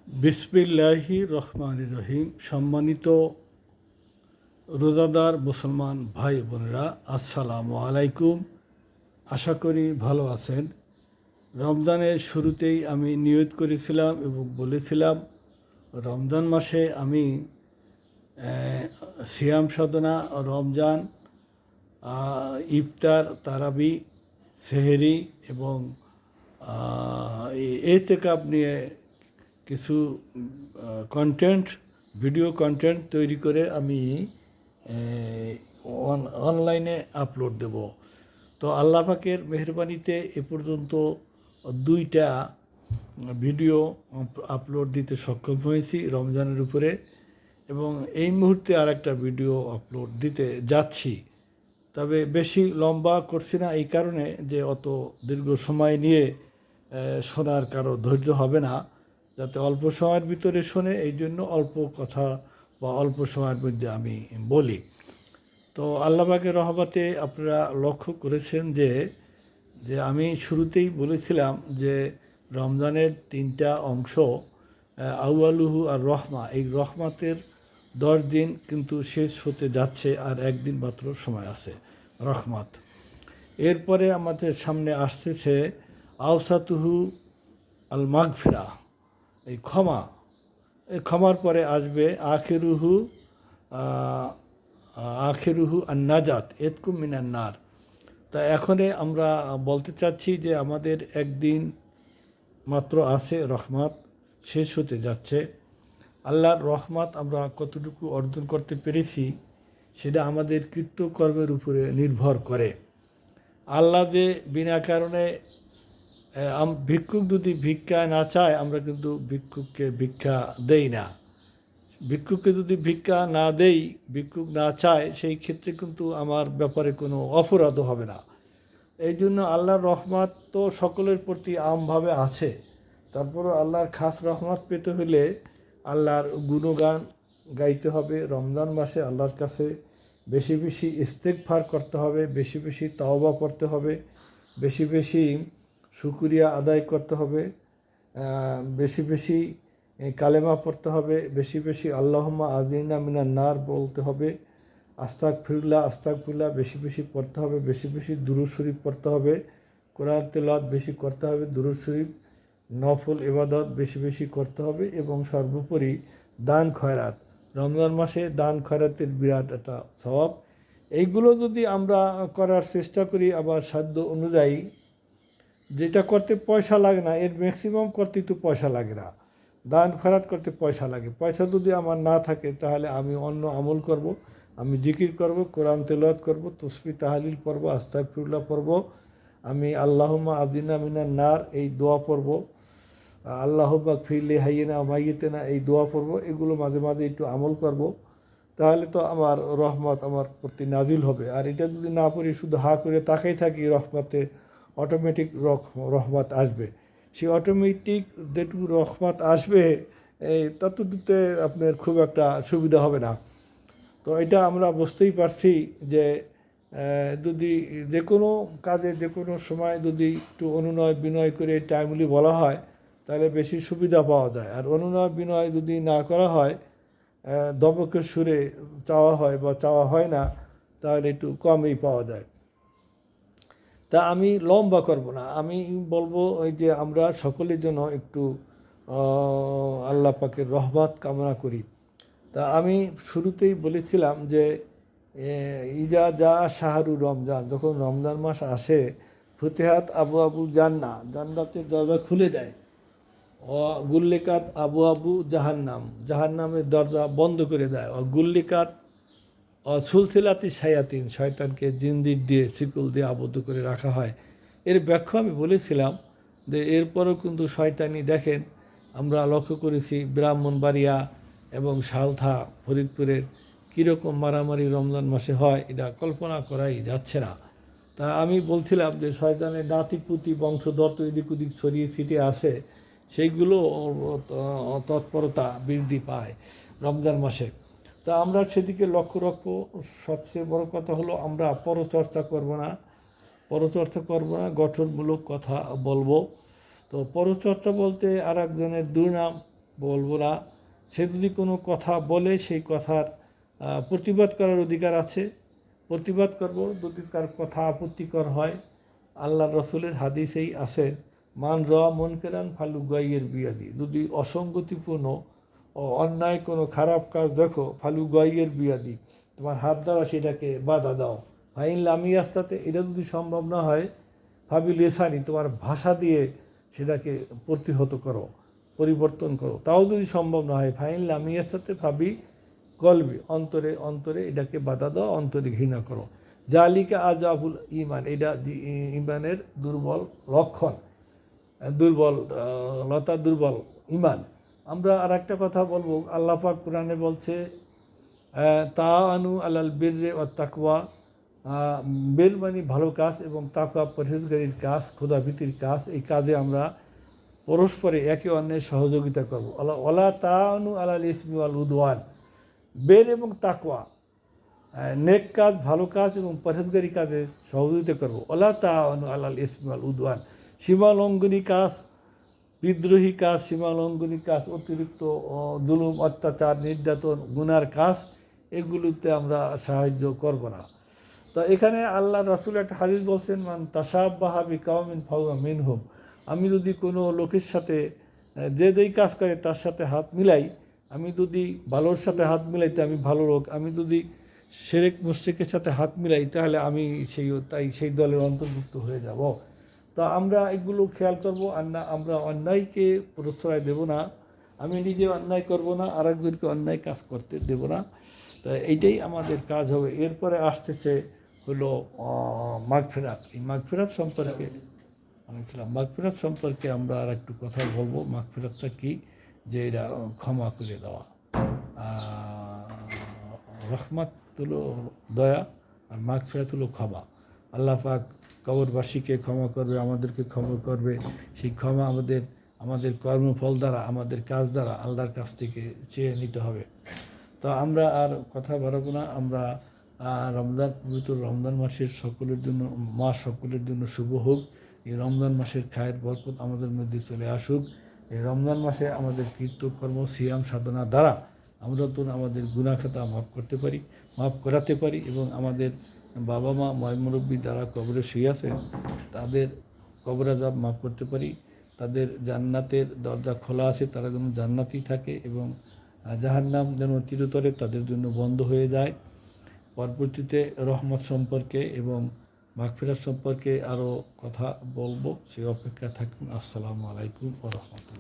বিসমিল্লাহি রহমানির রহিম। সম্মানিত রোজাদার মুসলমান ভাই বোনেরা, আসসালামু আলাইকুম। আশা করি ভালো আছেন। রমজানের শুরুতেই আমি নিয়ত করেছিলাম এবং বলেছিলাম রমজান মাসে আমি সিয়াম সাধনা, রমজান, ইফতার, তারাবি, সেহেরি এবং এতেকাব নিয়ে কিছু কন্টেন্ট, ভিডিও কন্টেন্ট তৈরি করে আমি অনলাইনে আপলোড দেব। তো আল্লাহ পাকের মেহরবানিতে এ পর্যন্ত 2টা ভিডিও আপলোড দিতে সক্ষম হয়েছি রমজানের উপরে, এবং এই মুহূর্তে আর একটা ভিডিও আপলোড দিতে যাচ্ছি। তবে বেশি লম্বা করছি না এই কারণে যে অত দীর্ঘ সময় নিয়ে শোনার কারো ধৈর্য হবে না, যাতে অল্প সময়ের ভিতরে শোনে, এই জন্য অল্প কথা বা অল্প সময়ের মধ্যে আমি বলি। তো আল্লাহ পাকের রহমতে আপনারা লক্ষ্য করেছেন যে যে আমি শুরুতেই বলেছিলাম যে রমজানের 3টা অংশ, আউয়ালুহু আর রহমা, এই রহমাতের 10 দিন কিন্তু শেষ হতে যাচ্ছে, আর একদিন মাত্র সময় আছে রহমত। এরপরে আমাদের সামনে আসতেছে আওসাতুহু আল মাগফিরা, এই ক্ষমা। এই ক্ষমার পরে আসবে আখিরুহু আর নাজাত এতকুম মিনান নার। তা এখনে আমরা বলতে চাচ্ছি যে আমাদের একদিন মাত্র আছে, রহমত শেষ হতে যাচ্ছে। আল্লাহর রহমত আমরা কতটুকু অর্জন করতে পেরেছি সেটা আমাদের কৃতকর্মের উপরে নির্ভর করে। আল্লাহ যে বিনা কারণে ভিক্ষুক যদি ভিক্ষা না চায়, আমরা কিন্তু ভিক্ষুককে ভিক্ষা দেই না। ভিক্ষুককে যদি ভিক্ষা না দেই, ভিক্ষুক না চায়, সেই ক্ষেত্রে কিন্তু আমার ব্যাপারে কোনো অপরাধও হবে না। এই জন্য আল্লাহর রহমত তো সকলের প্রতি আমভাবে আছে। তারপরও আল্লাহর খাস রহমত পেতে হলে আল্লাহর গুণগান গাইতে হবে। রমজান মাসে আল্লাহর কাছে বেশি বেশি ইস্তেগফার করতে হবে, বেশি বেশি তাওবা করতে হবে, বেশি বেশি শুকরিয়া আদায় করতে হবে, বেশি বেশি কালেমা পড়তে হবে, বেশি বেশি আল্লাহুম্মা আজিনা মিনান নার বলতে হবে, আস্তাগফিরুল্লাহ বেশি বেশি পড়তে হবে, বেশি বেশি দুরূদ শরীফ পড়তে হবে, কোরআন তেলাওয়াত বেশি করতে হবে, দুরূদ শরীফ নফল ইবাদত বেশি বেশি করতে হবে, এবং সর্বোপরি দান খয়রাত। রমজান মাসে দান খয়রাতের বিরাট একটা স্বভাব। এইগুলো যদি আমরা করার চেষ্টা করি, আবার সাধ্য অনুযায়ী, যেটা করতে পয়সা লাগে না, এর ম্যাক্সিমাম করতে তো পয়সা লাগে না। দান খয়রাত করতে পয়সা লাগে। পয়সা যদি আমার না থাকে তাহলে আমি অন্য আমল করব, আমি জিকির করব, কোরআন তেলাওয়াত করব, তসবিহ তাহলিল পড়ব, আস্তাগফিরুল্লাহ পড়ব, আমি আল্লাহুম্মা আজিনা মিনান নার এই দোয়া পড়ব, আল্লাহুম্মা গফিরলি হাইয়িনা মাইয়িতিনা এই দোয়া পড়ব। এগুলো মাঝে মাঝে একটু আমল করব, তাহলে তো আমার রহমত আমার প্রতি নাজিল হবে। আর এটা যদি না পড়ি, শুধু হা করে তাকাই থাকি, রহমতে অটোমেটিক রহমত আসবে। সেই অটোমেটিক যেটুকু রহমত আসবে, এই ততটুকুতে আপনার খুব একটা সুবিধা হবে না। তো এটা আমরা বুঝতেই পারছি যে যদি যে কোনো কাজে যে কোনো সময় যদি একটু অনুনয় বিনয় করে টাইমলি বলা হয়, তাহলে বেশি সুবিধা পাওয়া যায়। আর অনুনয় বিনয় যদি না করা হয়, দমকের সুরে চাওয়া হয় বা চাওয়া হয় না, তাহলে একটু কমই পাওয়া যায়। তা আমি লম্বা করব না, আমি বলবো ওই যে আমরা সকলের জন্য একটু আল্লাহ পাকের রহমত কামনা করি। তা আমি শুরুতেই বলেছিলাম যে ইজা যা শাহরু রমজান, যখন রমজান মাস আসে, ফুতেহাত আবু আবু জান্নাতের দরজা খুলে দেয়, গুল্লিকাত আবু আবু জাহান্নামের দরজা বন্ধ করে দেয়, গুল্লিকাত সুলসিলাতি শায়াতিন, শয়তানকে জিন্দির দিয়ে শিকল দিয়ে আবদ্ধ করে রাখা হয়। এর ব্যাখ্যা আমি বলেছিলাম যে এরপরও কিন্তু শয়তানি, দেখেন আমরা লক্ষ্য করেছি ব্রাহ্মণবাড়িয়া এবং সালথা ফরিদপুরের কীরকম মারামারি রমজান মাসে হয়, এটা কল্পনা করাই যাচ্ছে না। তা আমি বলছিলাম যে শয়তানের নাতিপুতি বংশধর তো এদিক ওদিক ছড়িয়ে ছিটিয়ে আসে, সেইগুলো তৎপরতা বৃদ্ধি পায় রমজান মাসে। তা আমরা সেদিকে লক্ষ্য রাখবো। সবচেয়ে বড় কথা হলো আমরা পরচর্চা করব না, গঠনমূলক কথা বলবো। তো পরচর্চা বলতে আর একজনের দুর্নাম বলবো না। সে যদি কোনো কথা বলে সেই কথার প্রতিবাদ করার অধিকার আছে, প্রতিবাদ করব। যদি তার কথা আপত্তিকর হয়, আল্লাহ রসুলের হাদিসেই আছে, মান র মন কেরান ফালু গাইয়ের বিয়াদি, যদি অসঙ্গতিপূর্ণ ও অন্যায় কোনো খারাপ কাজ দেখো, ফালু গাইয়ের বিয়াদি, তোমার হাত দ্বারা সেটাকে বাধা দাও। ফাইন লামি আস্তাতে, এটা যদি সম্ভব না হয়, ভাবি লেসানি, তোমার ভাষা দিয়ে সেটাকে প্রতিহত করো, পরিবর্তন করো। তাও যদি সম্ভব না হয়, ফাইন লামি আস্তাতে ভাবি কলবি, অন্তরে অন্তরে এটাকে বাধা দাও, অন্তরে ঘৃণা করো। জালিকা আজাবুল ইমান, এটা ইমানের দুর্বল লক্ষণ, দুর্বল ইমান। আমরা আর একটা কথা বলবো, আল্লাহ পাক কোরআনে বলছে তাআনু আলাল বিররি ওয়াত তাকওয়া, বের মানে ভালো কাজ এবং তাকওয়া পরহেজগারির কাজ, খোদাভীতির কাজ। এই কাজে আমরা পরস্পরে একে অন্যের সহযোগিতা করব। ওয়ালা তাআনু আলাল ইসমি ওয়াল উদওয়ান, বের এবং তাকওয়া, নেক কাজ, ভালো কাজ এবং পরহেজগারি কাজে সহযোগিতা করব। ওয়ালা তাআনু আলাল ইসমি ওয়াল উদওয়ান, সীমালঙ্ঘনী কাজ, বিদ্রোহী কাজ, সীমালঙ্ঘনী কাজ, অতিরিক্ত জুলুম, অত্যাচার, নির্যাতন, গুনার কাজ, এগুলোতে আমরা সাহায্য করব না। তো এখানে আল্লাহ রাসূল একটা হাদিস বলছেন, মান তাশাব্বাহা বিকাওমিন ফাহুয়া মিনহুম, আমি যদি কোনো লোকের সাথে যে যেই কাজ করে তার সাথে হাত মিলাই, আমি যদি ভালোর সাথে হাত মিলাইতে আমি ভালো লোক, আমি যদি শিরক মুশরিকের সাথে হাত মিলাই তাহলে আমি সেই দলের অন্তর্ভুক্ত হয়ে যাব। তা আমরা এগুলো খেয়াল করবো, আর না আমরা অন্যায়কে প্রশ্রয় দেব না, আমি নিজে অন্যায় করব না, আর একজনকে অন্যায় কাজ করতে দেব না। তা এইটাই আমাদের কাজ হবে। এরপরে আসতেছে হলো মাগফিরাত। এই মাগফিরাত সম্পর্কে আমরা আর একটু কথা বলবো। মাগফিরাতটা কি? যে এটা ক্ষমা করে দেওয়া। রহমত হলো দয়া, আর মাগফিরাত হলো ক্ষমা। আল্লাহ পাক কবরবাসীকে ক্ষমা করবে, আমাদেরকে ক্ষমা করবে। সেই ক্ষমা আমাদের কর্মফল দ্বারা, আমাদের কাজ দ্বারা আল্লাহর কাছ থেকে চেয়ে নিতে হবে। তো আমরা আর কথা বাড়াবো না। আমরা পবিত্র রমজান মাসের সকলের জন্য শুভ হোক। এই রমজান মাসের খায়ের বরকত আমাদের মধ্যে চলে আসুক। এই রমজান মাসে আমাদের কীর্তকর্ম, সিয়াম সাধনা দ্বারা আমরা তো আমাদের গুনাহ খাতা মাফ করাতে পারি এবং আমাদের বাবা মা মুরব্বী যারা কবরে শুয়ে আছেন তাদের কবর আযাব মাফ করতে পারি। তাদের জান্নাতের দরজা খোলা আছে, তারা যেন জান্নাতেই থাকে এবং জাহান্নাম যেন চিরতরে তাদের জন্য বন্ধ হয়ে যায়। পরবর্তীতে রহমত সম্পর্কে এবং মাগফিরাত সম্পর্কে আরও কথা বলবো, সেই অপেক্ষা থাকুন। আসসালামু আলাইকুম ওয়া রাহমাতুল্লাহ।